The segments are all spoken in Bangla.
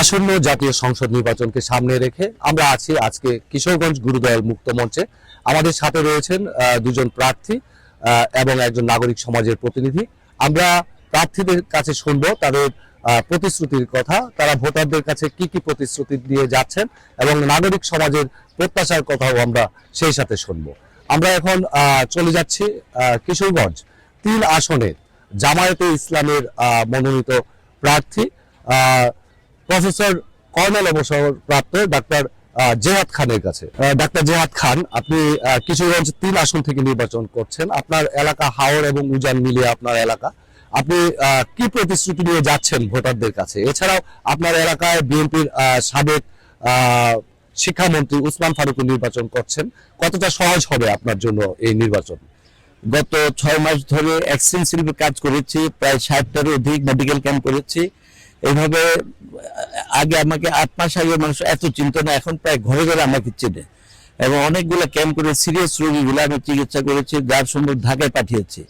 আসন্ন জাতীয় সংসদ নির্বাচনকে সামনে রেখে আমরা আছি আজকে কিশোরগঞ্জ গুরুদয়াল মুক্ত মঞ্চে। আমাদের সাথে রয়েছেন দুজন প্রার্থী এবং একজন নাগরিক সমাজের প্রতিনিধি। আমরা প্রার্থীদের কাছে শুনবো তাদের প্রতিশ্রুতির কথা, তারা ভোটারদের কাছে কি কি প্রতিশ্রুতি দিয়ে যাচ্ছেন এবং নাগরিক সমাজের প্রত্যাশার কথাও আমরা সেই সাথে শুনবো। আমরা এখন চলে যাচ্ছি কিশোরগঞ্জ 3 আসনের জামায়াতে ইসলামের মনোনীত প্রার্থী প্রফেসর কর্নেল অবসরপ্রাপ্ত ডাক্তার জেহাদ খানের কাছে। ডাক্তার জেহাদ খান, আপনি কিশোরগঞ্জ 3 আসন থেকে নির্বাচন করছেন। আপনার এলাকা হাওর এবং উজান মিলিয়ে আপনার এলাকা, আপনি কি প্রতিশ্রুতি নিয়ে যাচ্ছেন ভোটারদের কাছে? এছাড়াও আপনার এলাকায় বিএনপির সাবেক শিক্ষামন্ত্রী উসমান ফারুক নির্বাচন করছেন, কতটা সহজ হবে আপনার জন্য এই নির্বাচন? গত 6 মাস ধরে এক্সটেন্সিভ কাজ করেছি, প্রায় 60টারও অধিক মেডিকেল ক্যাম্প করেছি। এইভাবে আগে আমাকে 8 মাস আগে মানুষ এত চিন্তা না, এখন প্রায় ঘরে ঘরে আমাকে চেনে এবং অনেকগুলো ক্যাম্প করে সিরিয়াস রোগীগুলো আমি চিকিৎসা করেছি, যার সম্ভব ঢাকায় পাঠিয়েছি।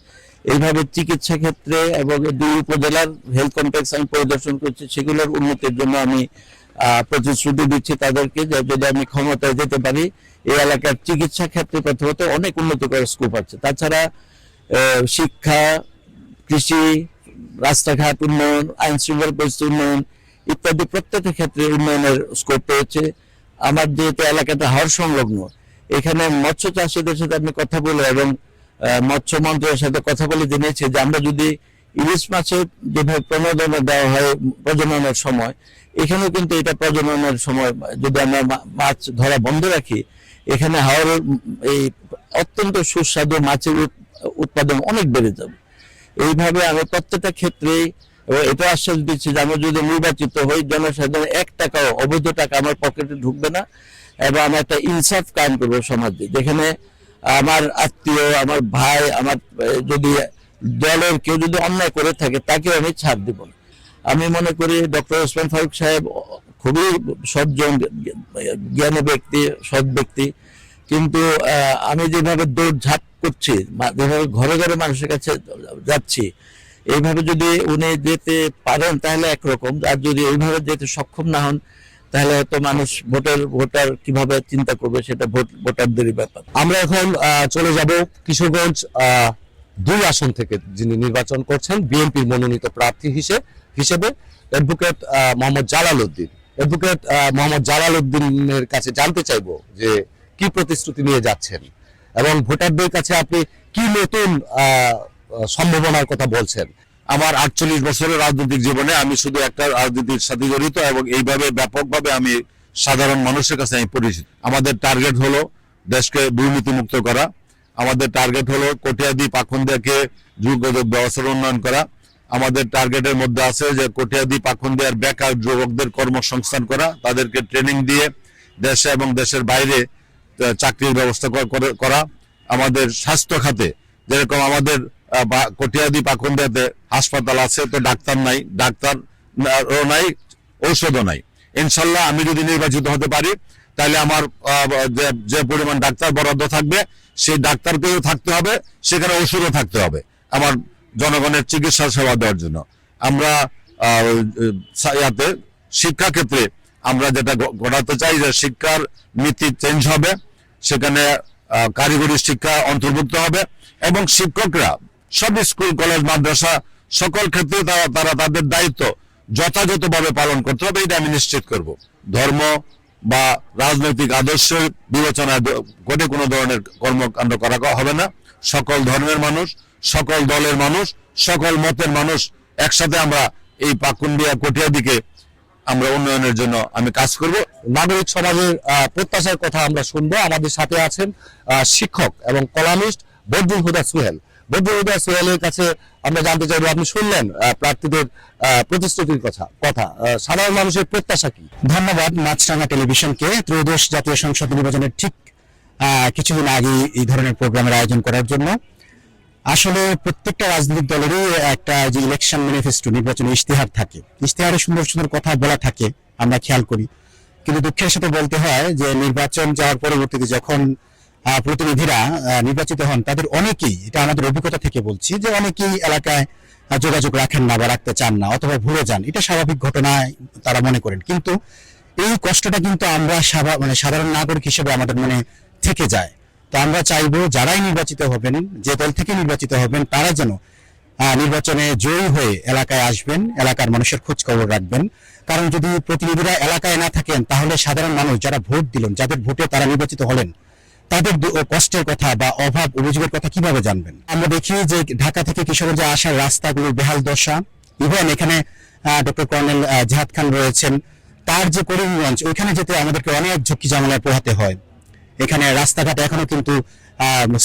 এইভাবে চিকিৎসা ক্ষেত্রে এবং 2 উপজেলার হেলথ কমপ্লেক্স আমি পরিদর্শন করছি, সেগুলোর উন্নতির জন্য আমি প্রতিশ্রুতি দিচ্ছি তাদেরকে যে যদি আমি ক্ষমতায় যেতে পারি এই এলাকার চিকিৎসা ক্ষেত্রে প্রথমত অনেক উন্নতি করার স্কোপ আছে। তাছাড়া শিক্ষা, কৃষি, রাস্তাঘাট উন্নয়ন, আইন শৃঙ্খলা পরিস্থিতি উন্নয়ন ইত্যাদি প্রত্যেকটা ক্ষেত্রে উন্নয়নের স্কোপ রয়েছে। আমার যেহেতু এলাকাটা হাওর সংলগ্ন, এখানে মৎস্য চাষীদের সাথে আমি কথা বলে এবং মৎস্য মন্ত্রীর সাথে কথা বলে জেনেছি যে আমরা যদি ইলিশ মাছের যেভাবে প্রণোদনা দেওয়া হয় প্রজননের সময়, এখানেও কিন্তু এটা প্রজননের সময় যদি আমরা মাছ ধরা বন্ধ রাখি, এখানে হাওরের এই অত্যন্ত সুস্বাদু মাছের উৎপাদন অনেক বেড়ে যাবে। এইভাবে আমি প্রত্যেকটা ক্ষেত্রেই এটা আশ্বাস দিচ্ছি যে আমি যদি নির্বাচিত হই, জনসাধারণ 1 টাকাও অবৈধ টাকা আমার পকেটে ঢুকবে না এবং আমি একটা ইনসাফ কায়েম করবো সমাজে, যেখানে আমার আত্মীয়, আমার ভাই, আমার যদি দলের কেউ যদি অন্যায় করে থাকে তাকে আমি ছাড় দিব না। আমি মনে করি ডক্টর ওসমান ফারুক সাহেব খুবই সজ্জন, জ্ঞানী ব্যক্তি, সৎ ব্যক্তি, কিন্তু আমি যেভাবে দৌড়ঝাঁপ করছি, যেভাবে ঘরে ঘরে মানুষের কাছে যাচ্ছি, এইভাবে যদি উনি যেতে পারেন তাহলে একরকম, আর যদি এইভাবে যেতে সক্ষম না হন তাহলে হয়তো মানুষ ভোটার কিভাবে চিন্তা করবে সেটা ভোটারদেরই ব্যাপার। আমরা এখন চলে যাব কিশোরগঞ্জ 2 আসন থেকে যিনি নির্বাচন করছেন বিএনপির মনোনীত প্রার্থী হিসেবে অ্যাডভোকেট মোহাম্মদ জালাল উদ্দিন। অ্যাডভোকেট মোহাম্মদ জালাল উদ্দিনের কাছে জানতে চাইবো যে কি প্রতিশ্রুতি নিয়ে যাচ্ছেন এবং ভোটারদের কাছে আপনি কি নতুন সম্ভাবনার কথা বলছেন? আমার 48 বছরের রাজনৈতিক জীবনে আমি শুধু একটা রাজনীতির সাথে জড়িত এবং এইভাবে ব্যাপকভাবে আমি সাধারণ মানুষের কাছে আমি পরিচিত। আমাদের টার্গেট হলো দেশকে দুর্নীতিমুক্ত করা, আমাদের টার্গেট হলো কটিয়াদি পাখন্দিয়াকে যোগাযোগ ব্যবস্থার উন্নয়ন করা, আমাদের টার্গেটের মধ্যে আছে যে কটিয়াদি পাখন্দিয়ার বেকার যুবকদের কর্মসংস্থান করা, তাদেরকে ট্রেনিং দিয়ে দেশে এবং দেশের বাইরে চাকরির ব্যবস্থা করা। আমাদের স্বাস্থ্য খাতে যেরকম আমাদের কটিয়াদি পাখন্দিয়াতে হাসপাতাল আছে তো ডাক্তার নাই, ডাক্তারও নাই, ঔষধও নাই। ইনশাল্লাহ আমি যদি নির্বাচিত হতে পারি তাহলে আমার যে পরিমাণ ডাক্তার বরাদ্দ থাকবে সেই ডাক্তারকেও থাকতে হবে, সেখানে ওষুধও থাকতে হবে আমার জনগণের চিকিৎসা সেবা দেওয়ার জন্য। আমরা শিক্ষা ক্ষেত্রে আমরা যেটা ঘটাতে চাই যে শিক্ষার নীতি চেঞ্জ হবে, সেখানে কারিগরি শিক্ষা অন্তর্ভুক্ত হবে এবং শিক্ষকরা সব স্কুল, কলেজ, মাদ্রাসা সকল ক্ষেত্রে তারা তাদের দায়িত্ব যথাযথভাবে পালন করতে হবে, এটা আমি নিশ্চিত করব। ধর্ম বা রাজনৈতিক আদর্শের বিবেচনা করে কোনো ধরনের কর্মকাণ্ড করা হবে না। সকল ধর্মের মানুষ, সকল দলের মানুষ, সকল মতের মানুষ একসাথে আমরা এই পাকুন্দিয়া কটিয়াদিকে আমরা উন্নয়নের জন্য আমি কাজ করব। নাগরিক সমাজের প্রত্যাশার কথা আমরা শুনবো। আমাদের সাথে আছেন শিক্ষক এবং কলামিস্ট বদরুল হুদা সোহেল। বদরুল হুদা সোহেলের কাছে আমরা জানতে চাইবো, আপনি শুনলেন প্রার্থীদের প্রতিশ্রুতির কথা, সাধারণ মানুষের প্রত্যাশা কি? ধন্যবাদ মাছরাঙা টেলিভিশনকে ত্রয়োদশ জাতীয় সংসদ নির্বাচনের ঠিক কিছুদিন আগে এই ধরনের প্রোগ্রামের আয়োজন করার জন্য। আসলে প্রত্যেকটা রাজনৈতিক দলেরই একটা যে ইলেকশন ম্যানিফেস্টো, নির্বাচনী ইশতেহার থাকে, ইশতেহারে সুন্দর সুন্দর কথা বলা থাকে, আমরা খেয়াল করি। কিন্তু দুঃখের সাথে বলতে হয় যে নির্বাচন যাওয়ার পরবর্তীতে যখন প্রতিনিধিরা নির্বাচিত হন, তাদের অনেকেই, এটা আমাদের অভিজ্ঞতা থেকে বলছি, যে অনেকেই এলাকায় যোগাযোগ রাখেন না বা রাখতে চান না অথবা ভুলে যান, এটা স্বাভাবিক ঘটনায় তারা মনে করেন। কিন্তু এই কষ্টটা কিন্তু আমরা সাধারণ নাগরিক হিসেবে আমাদের মনে থেকে যায়। তো আমরা চাইবো যারাই নির্বাচিত হবেন, যে দল থেকে নির্বাচিত হবেন, তারা যেন নির্বাচনে জয়ী হয়ে এলাকায় আসবেন, এলাকার মানুষের খোঁজ খবর রাখবেন। কারণ যদি প্রতিনিধিরা এলাকায় না থাকেন, তাহলে সাধারণ মানুষ যারা ভোট দিলেন, যাদের ভোটে তারা নির্বাচিত হলেন, তাদের কষ্টের কথা বা অভাব অভিযোগের কথা কিভাবে জানবেন? আমরা দেখি যে ঢাকা থেকে কিশোরগঞ্জে আসার রাস্তাগুলোর বেহাল দশা। ইভেন এখানে ডক্টর কর্নেল জিহাদ খান রয়েছেন, তার যে করিমগঞ্জ, ওইখানে যেতে আমাদেরকে অনেক ঝুঁকি ঝামেলায় পোহাতে হয়। এখানে রাস্তাঘাট এখনো কিন্তু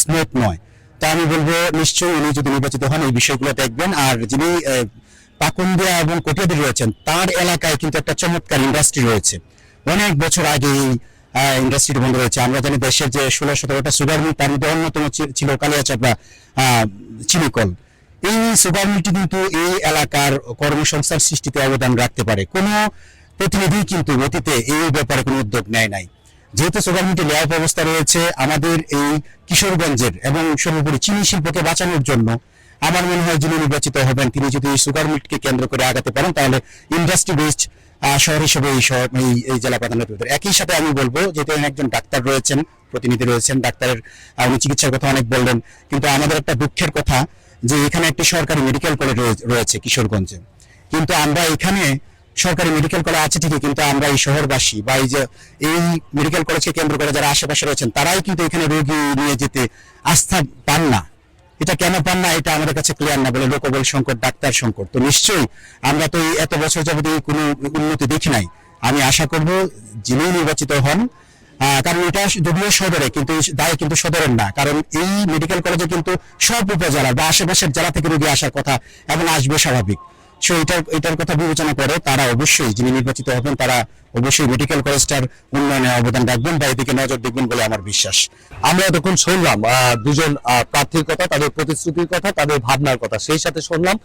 স্মুথ নয়। তা আমি বলবো নিশ্চয়ই উনি যদি নির্বাচিত হন এই বিষয়গুলো দেখবেন। আর যিনি পাকুন্দিয়া এবং কটিয়াদি রয়েছেন, তার এলাকায় কিন্তু একটা চমৎকার ইন্ডাস্ট্রি রয়েছে। অনেক বছর আগে এই ইন্ডাস্ট্রি বন্ধ রয়েছে। আমরা জানি দেশের যে 16-17টা সুগার মিল, তার মধ্যে অন্যতম ছিল কালিয়াচাপড়া চিনিকল। এই সুগার মিলটি কিন্তু এই এলাকার কর্মসংস্থান সৃষ্টিতে অবদান রাখতে পারে। কোনো প্রতিনিধি কিন্তু অতীতে এই ব্যাপারে কোনো উদ্যোগ নেয় নাই। যেহেতু সুগার মিলটি লেআউট অবস্থা রয়েছে, আমাদের এই কিশোরগঞ্জের এবং সর্বোপরি চিনি শিল্পকে বাঁচানোর জন্য আমার মনে হয় যিনি নির্বাচিত হবেন, তিনি যদি সুগার মিলকে কেন্দ্র করে আগাতে পারেন, তাহলে ইন্ডাস্ট্রি বেসড শহর হিসেবে এই জেলা প্রাধান্য পেতে পারে। একই সাথে আমি বলবো, যেহেতু একজন ডাক্তার রয়েছেন, প্রতিনিধি রয়েছেন, ডাক্তারের উনি চিকিৎসার কথা অনেক বললেন, কিন্তু আমাদের একটা দুঃখের কথা যে এখানে একটি সরকারি মেডিকেল কলেজ রয়েছে কিশোরগঞ্জে, কিন্তু আমরা এখানে সরকারি মেডিকেল কলেজ আছে ঠিকই, কিন্তু আমরা এই শহরবাসী বা এই মেডিকেল কলেজকে কেন্দ্র করে যারা আশেপাশে রয়েছেন, তারাই কিন্তু এখানে রোগী নিয়ে যেতে আস্থা পান না। এটা কেন পান না, এটা আমাদের কাছে ক্লিয়ার না। বলে লোকবল সংকট, ডাক্তার সংকট। তো নিশ্চয়ই আমরা তো এত বছর যাবত কোনো উন্নতি দেখি নাই। আমি আশা করব যিনি নির্বাচিত হন, কারণ এটা যদিও সদরে, কিন্তু দায় কিন্তু সদরের না। কারণ এই মেডিকেল কলেজে কিন্তু সব উপজেলা বা আশেপাশের জেলা থেকে রোগী আসার কথা এবং আসবে স্বাভাবিক। সো এটার কথা বিবেচনা করে তারা অবশ্যই, যিনি নির্বাচিত হবেন, তারা অবশ্যই মেডিকেল কলেজটার উন্নয়নে অবদান রাখবেন বা এদিকে নজর দেখবেন বলে আমার বিশ্বাস। আমরা এতক্ষণ শুনলাম দুজন প্রার্থীর কথা, তাদের প্রতিশ্রুতির কথা, তাদের ভাবনার কথা, সেই সাথে শুনলাম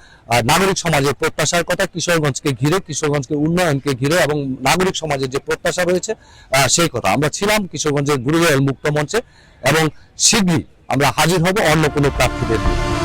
নাগরিক সমাজের প্রত্যাশার কথা, কিশোরগঞ্জকে ঘিরে, কিশোরগঞ্জকে উন্নয়নকে ঘিরে এবং নাগরিক সমাজের যে প্রত্যাশা রয়েছে সেই কথা। আমরা ছিলাম কিশোরগঞ্জের গুরুদয়াল মুক্ত মঞ্চে এবং শীঘ্রই আমরা হাজির হব অন্য কোনো প্রার্থীদের নিয়ে।